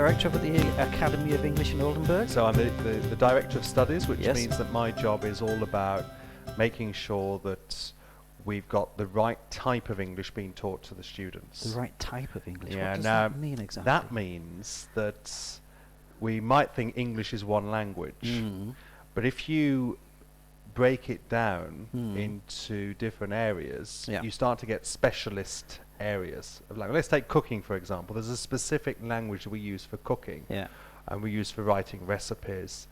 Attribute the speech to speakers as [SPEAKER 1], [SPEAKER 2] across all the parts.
[SPEAKER 1] director of the Academy of English in Oldenburg.
[SPEAKER 2] So I'm the Director of Studies, which
[SPEAKER 1] Yes.
[SPEAKER 2] means that my job is all about making sure that we've got the right type of English being taught to the students.
[SPEAKER 1] The right type of English.
[SPEAKER 2] Yeah,
[SPEAKER 1] What does
[SPEAKER 2] now
[SPEAKER 1] that mean exactly?
[SPEAKER 2] that means that we might think English is one language,
[SPEAKER 1] Mm.
[SPEAKER 2] but if you break it down
[SPEAKER 1] Mm.
[SPEAKER 2] into different areas,
[SPEAKER 1] Yeah.
[SPEAKER 2] you start to get specialist areas of language. Let's take cooking, for example. There's a specific language that we use for cooking,
[SPEAKER 1] Yeah.
[SPEAKER 2] and we use for writing recipes.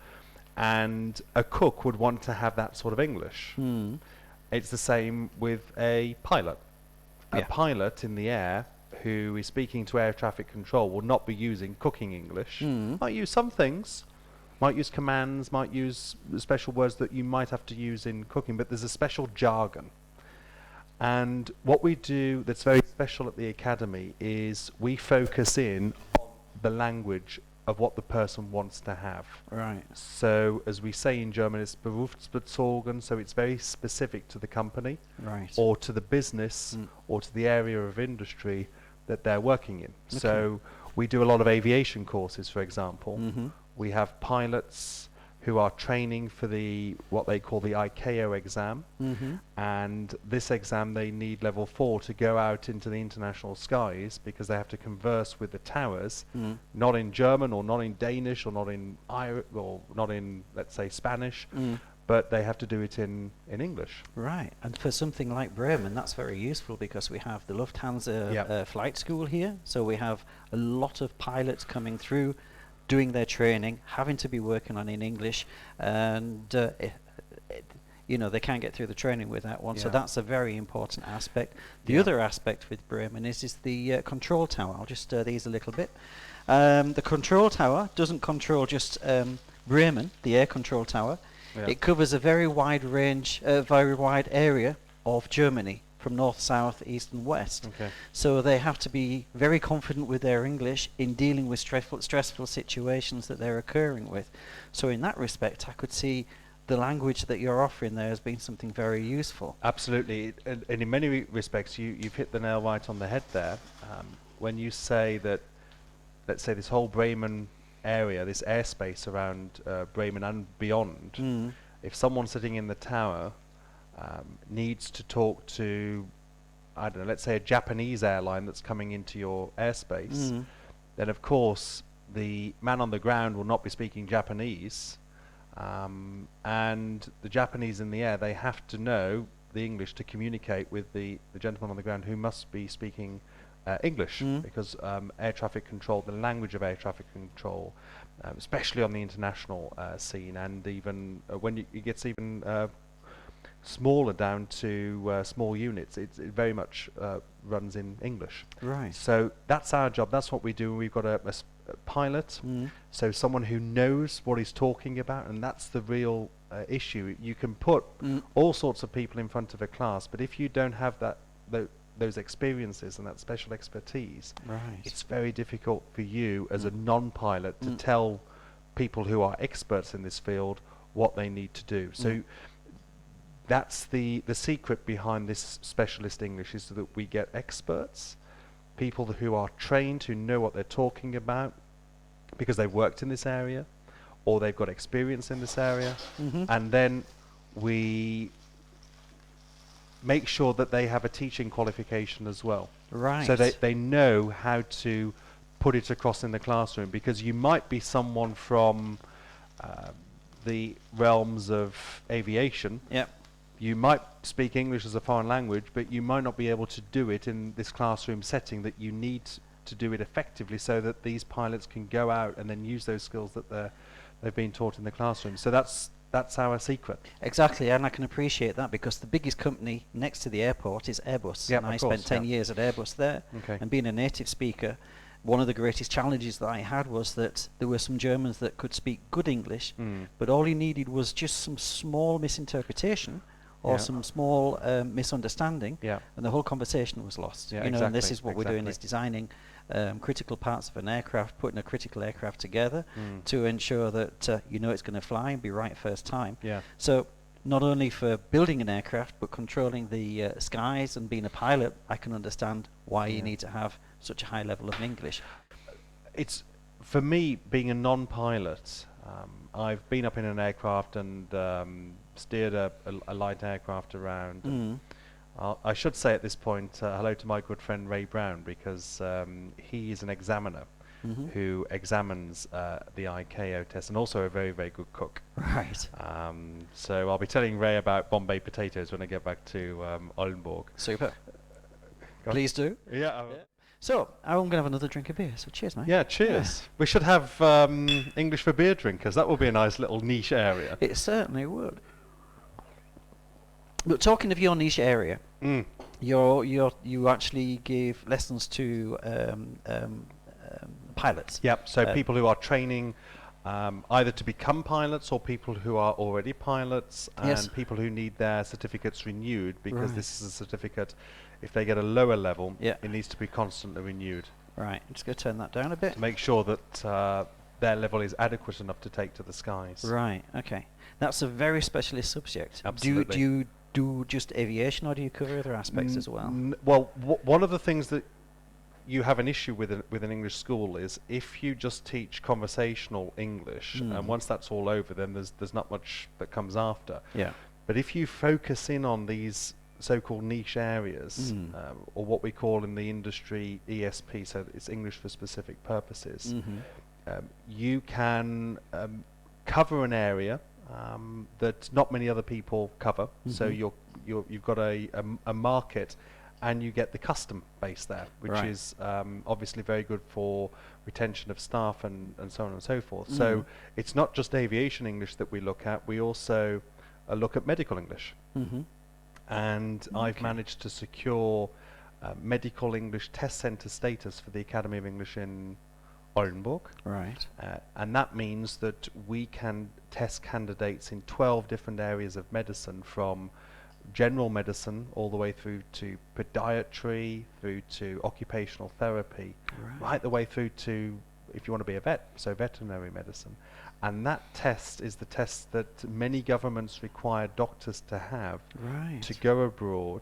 [SPEAKER 2] And a cook would want to have that sort of English.
[SPEAKER 1] Mm.
[SPEAKER 2] It's the same with a pilot. A
[SPEAKER 1] Yeah.
[SPEAKER 2] pilot in the air who is speaking to air traffic control will not be using cooking English.
[SPEAKER 1] Mm.
[SPEAKER 2] Might use some things, might use commands, might use special words that you might have to use in cooking, but there's a special jargon. And what we do that's very special at the Academy is we focus in on the language of what the person wants to have.
[SPEAKER 1] Right.
[SPEAKER 2] So, as we say in German, it's berufsbezogen, so it's very specific to the company
[SPEAKER 1] Right.
[SPEAKER 2] or to the business
[SPEAKER 1] Mm.
[SPEAKER 2] or to the area of industry that they're working in. So, we do a lot of aviation courses, for example.
[SPEAKER 1] Mm-hmm.
[SPEAKER 2] We have pilots who are training for what they call the ICAO exam,
[SPEAKER 1] Mm-hmm.
[SPEAKER 2] and this exam they need level 4 to go out into the international skies because they have to converse with the towers,
[SPEAKER 1] Mm.
[SPEAKER 2] not in German or not in Danish or not in or not in, let's say, Spanish,
[SPEAKER 1] Mm.
[SPEAKER 2] but they have to do it in English.
[SPEAKER 1] Right, and for something like Bremen, that's very useful because we have the Lufthansa
[SPEAKER 2] Yep.
[SPEAKER 1] flight school here, so we have a lot of pilots coming through, doing their training, having to be working on in English, and they can't get through the training without one, so
[SPEAKER 2] Yeah.
[SPEAKER 1] that's a very important aspect. The
[SPEAKER 2] Yeah.
[SPEAKER 1] other aspect with Bremen is the control tower. I'll just stir these a little bit. The control tower doesn't control just Bremen, the air control tower.
[SPEAKER 2] Yeah.
[SPEAKER 1] It covers a very wide range, very wide area of Germany, from north, south, east and west.
[SPEAKER 2] Okay.
[SPEAKER 1] So they have to be very confident with their English in dealing with stressful situations that they're occurring with. So in that respect, I could see the language that you're offering there as being something very useful.
[SPEAKER 2] Absolutely, and in many respects, you've hit the nail right on the head there. When you say that, let's say this whole Bremen area, this airspace around Bremen and beyond,
[SPEAKER 1] Mm.
[SPEAKER 2] if someone sitting in the tower needs to talk to, I don't know, let's say a Japanese airline that's coming into your airspace,
[SPEAKER 1] Mm.
[SPEAKER 2] then of course the man on the ground will not be speaking Japanese, and the Japanese in the air, they have to know the English to communicate with the gentleman on the ground who must be speaking English,
[SPEAKER 1] Mm.
[SPEAKER 2] because air traffic control, the language of air traffic control, especially on the international scene, and even when it gets even smaller down to small units, it very much runs in English.
[SPEAKER 1] Right.
[SPEAKER 2] So that's our job, that's what we do. We've got a pilot,
[SPEAKER 1] Mm.
[SPEAKER 2] so someone who knows what he's talking about, and that's the real issue. You can put
[SPEAKER 1] Mm.
[SPEAKER 2] all sorts of people in front of a class, but if you don't have those experiences and that special expertise,
[SPEAKER 1] Right.
[SPEAKER 2] it's very difficult for you as a non-pilot to
[SPEAKER 1] Mm.
[SPEAKER 2] tell people who are experts in this field what they need to do. So
[SPEAKER 1] Mm.
[SPEAKER 2] that's the secret behind this specialist English, is that we get experts, people who are trained, who know what they're talking about because they've worked in this area or they've got experience in this area,
[SPEAKER 1] Mm-hmm.
[SPEAKER 2] and then we make sure that they have a teaching qualification as well.
[SPEAKER 1] Right.
[SPEAKER 2] So they know how to put it across in the classroom, because you might be someone from the realms of aviation.
[SPEAKER 1] Yep.
[SPEAKER 2] You might speak English as a foreign language, but you might not be able to do it in this classroom setting that you need to do it effectively, so that these pilots can go out and then use those skills that they've been taught in the classroom. So that's our secret.
[SPEAKER 1] Exactly, and I can appreciate that because the biggest company next to the airport is Airbus.
[SPEAKER 2] Yep,
[SPEAKER 1] and
[SPEAKER 2] of
[SPEAKER 1] I
[SPEAKER 2] course,
[SPEAKER 1] spent 10
[SPEAKER 2] yeah.
[SPEAKER 1] years at Airbus there.
[SPEAKER 2] Okay.
[SPEAKER 1] And being a native speaker, one of the greatest challenges that I had was that there were some Germans that could speak good English,
[SPEAKER 2] Mm.
[SPEAKER 1] but all you needed was just some small misinterpretation or
[SPEAKER 2] Yeah.
[SPEAKER 1] some small misunderstanding,
[SPEAKER 2] Yeah.
[SPEAKER 1] and the whole conversation was lost.
[SPEAKER 2] Yeah,
[SPEAKER 1] And this
[SPEAKER 2] exactly,
[SPEAKER 1] is what we're doing, is
[SPEAKER 2] exactly.
[SPEAKER 1] designing critical parts of an aircraft, putting a critical aircraft together
[SPEAKER 2] Mm.
[SPEAKER 1] to ensure that it's going to fly and be right first time.
[SPEAKER 2] Yeah.
[SPEAKER 1] So not only for building an aircraft, but controlling the skies and being a pilot, I can understand why you
[SPEAKER 2] Yeah.
[SPEAKER 1] need to have such a high level of English.
[SPEAKER 2] It's For me, being a non-pilot, I've been up in an aircraft and steered a light aircraft around. And I should say at this point, hello to my good friend Ray Brown, because he is an examiner who examines the ICAO test, and also a very, very good cook.
[SPEAKER 1] Right.
[SPEAKER 2] So I'll be telling Ray about Bombay potatoes when I get back to Oldenburg.
[SPEAKER 1] Super. Please do.
[SPEAKER 2] Yeah.
[SPEAKER 1] So, I'm going to have another drink of beer, so cheers, mate.
[SPEAKER 2] Yeah, cheers. Yeah. We should have English for beer drinkers. That would be a nice little niche area.
[SPEAKER 1] It certainly would. But talking of your niche area, you actually give lessons to pilots.
[SPEAKER 2] Yep. So people who are training either to become pilots or people who are already pilots, and people who need their certificates renewed, because this is a certificate. If they get a lower level, it needs to be constantly renewed.
[SPEAKER 1] Right. I'm just going to turn that down a bit.
[SPEAKER 2] To make sure that their level is adequate enough to take to the skies.
[SPEAKER 1] Right. Okay. That's a very specialist subject.
[SPEAKER 2] Absolutely.
[SPEAKER 1] Do you do just aviation, or do you cover other aspects as well?
[SPEAKER 2] Well, one of the things that you have an issue with an English school is if you just teach conversational English, and once that's all over, then there's not much that comes after.
[SPEAKER 1] Yeah.
[SPEAKER 2] But if you focus in on these so-called niche areas, or what we call in the industry ESP, so it's English for specific purposes, you can cover an area that not many other people cover. So you've got a market, and you get the custom base there, which is obviously very good for retention of staff and so on and so forth. So it's not just aviation English that we look at. We also look at medical English. And I've managed to secure medical English test centre status for the Academy of English in Oldenburg.
[SPEAKER 1] Right.
[SPEAKER 2] And that means that we can test candidates in 12 different areas of medicine, from general medicine all the way through to podiatry, through to occupational therapy, right the way through to, if you want to be a vet, so veterinary medicine. And that test is the test that many governments require doctors to have to go abroad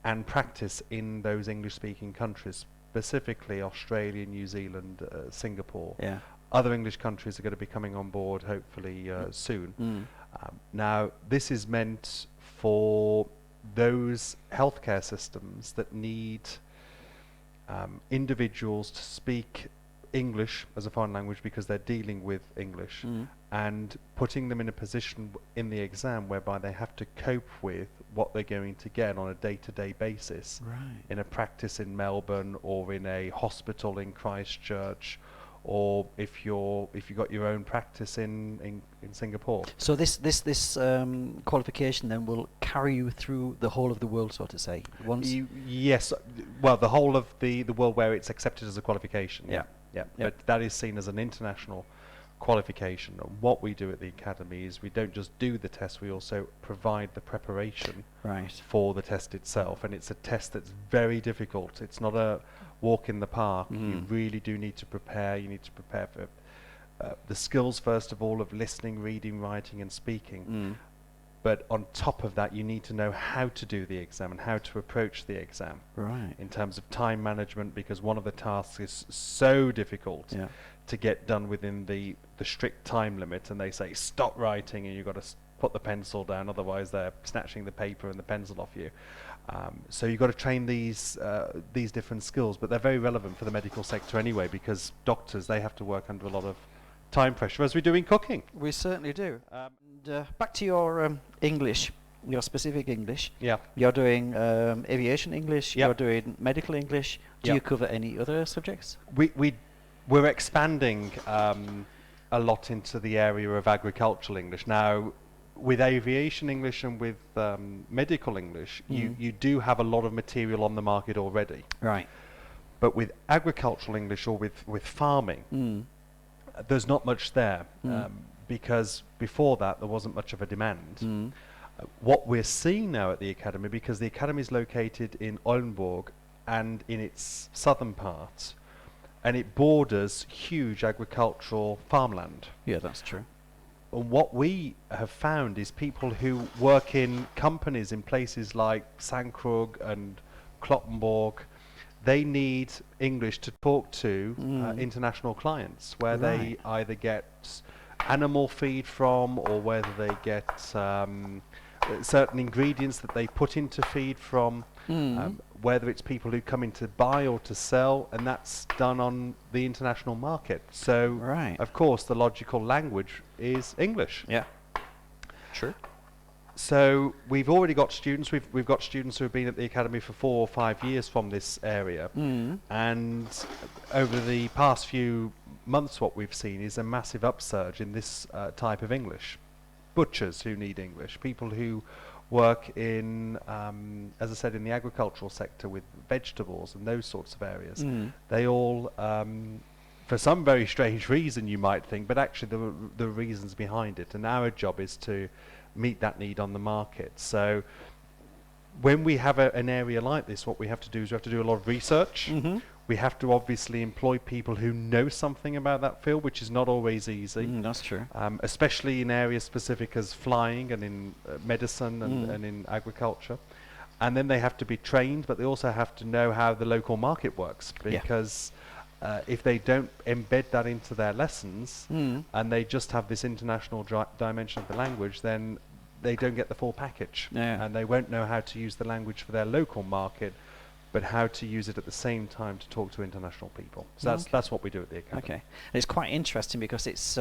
[SPEAKER 2] and practice in those English-speaking countries, specifically Australia, New Zealand, Singapore. Other English countries are going to be coming on board hopefully soon. Now, this is meant for those healthcare systems that need individuals to speak English as a foreign language, because they're dealing with English, and putting them in a position in the exam whereby they have to cope with what they're going to get on a day-to-day basis in a practice in Melbourne, or in a hospital in Christchurch, or if you got your own practice in Singapore.
[SPEAKER 1] So this qualification then will carry you through the whole of the world, so to say.
[SPEAKER 2] Yes, well, the whole of the world where it's accepted as a qualification. But that is seen as an international qualification. And what we do at the Academy is we don't just do the test, we also provide the preparation for the test itself. And it's a test that's very difficult. It's not a walk in the park. You really do need to prepare. You need to prepare for the skills, first of all, of listening, reading, writing and speaking. But on top of that, you need to know how to do the exam and how to approach the exam in terms of time management, because one of the tasks is so difficult to get done within the strict time limit, and they say stop writing and you've got to put the pencil down, otherwise they're snatching the paper and the pencil off you. So you've got to train these different skills, but they're very relevant for the medical sector anyway, because doctors, they have to work under a lot of time pressure, as we do in cooking.
[SPEAKER 1] We certainly do. And back to your English, your specific English. You're doing aviation English. You're doing medical English. Do you cover any other subjects?
[SPEAKER 2] We're expanding a lot into the area of agricultural English now. With aviation English and with medical English, you do have a lot of material on the market already. But with agricultural English, or with farming, there's not much there, because before that there wasn't much of a demand. What we're seeing now at the Academy, because the Academy is located in Oldenburg and in its southern part, and it borders huge agricultural farmland.
[SPEAKER 1] Yeah, that's true.
[SPEAKER 2] And what we have found is people who work in companies in places like Sandkrug and Kloppenborg, they need English to talk to international clients, where they
[SPEAKER 1] Right.
[SPEAKER 2] either get animal feed from, or whether they get certain ingredients that they put into feed from, whether it's people who come in to buy or to sell, and that's done on the international market. So,
[SPEAKER 1] Right.
[SPEAKER 2] of course, the logical language is English.
[SPEAKER 1] Yeah. True.
[SPEAKER 2] So we've already got students. We've got students who have been at the academy for 4 or 5 years from this area, and over the past few months, what we've seen is a massive upsurge in this type of English. Butchers who need English, people who work in, as I said, in the agricultural sector with vegetables and those sorts of areas. They all, for some very strange reason, you might think, but actually there are reasons behind it. And our job is to meet that need on the market. So when we have an area like this, what we have to do is we have to do a lot of research. We have to obviously employ people who know something about that field, which is not always easy.
[SPEAKER 1] That's true.
[SPEAKER 2] Especially in areas specific as flying and in medicine and in agriculture. And then they have to be trained, but they also have to know how the local market works, because if they don't embed that into their lessons and they just have this international dimension of the language, then they don't get the full package. And they won't know how to use the language for their local market, but how to use it at the same time to talk to international people. So that's what we do at the academy.
[SPEAKER 1] Okay. And it's quite interesting because it's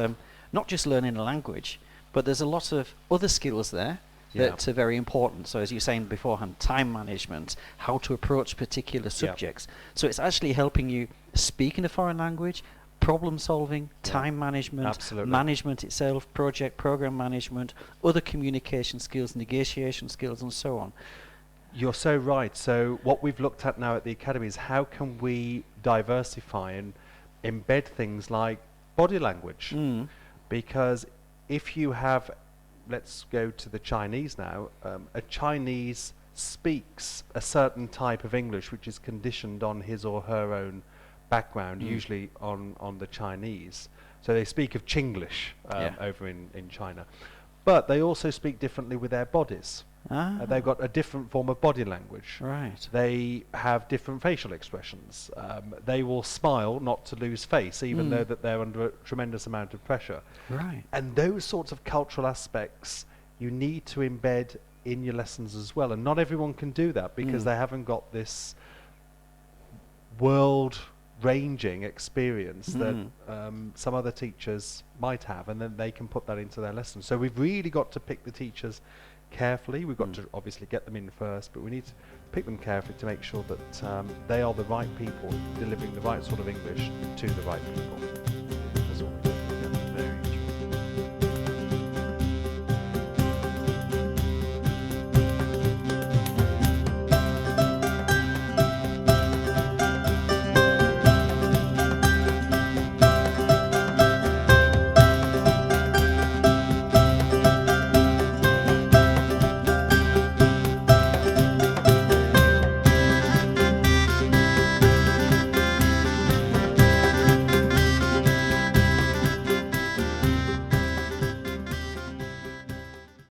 [SPEAKER 1] not just learning a language, but there's a lot of other skills there that are very important. So as you were saying beforehand, time management, how to approach particular subjects. So it's actually helping you speak in a foreign language, problem solving, time management, management itself, program management, other communication skills, negotiation skills, and so on.
[SPEAKER 2] You're so right. So what we've looked at now at the academy is how can we diversify and embed things like body language. Because if you have, let's go to the Chinese now, a Chinese speaks a certain type of English which is conditioned on his or her own background, usually on the Chinese. So they speak of Chinglish over in China. But they also speak differently with their bodies. They've got a different form of body language.
[SPEAKER 1] Right.
[SPEAKER 2] They have different facial expressions. They will smile not to lose face, even though that they're under a tremendous amount of pressure.
[SPEAKER 1] Right.
[SPEAKER 2] And those sorts of cultural aspects you need to embed in your lessons as well. And not everyone can do that because they haven't got this world-ranging experience that some other teachers might have, and then they can put that into their lessons. So we've really got to pick the teachers carefully. We've got to obviously get them in first, but we need to pick them carefully to make sure that they are the right people delivering the right sort of English to the right people.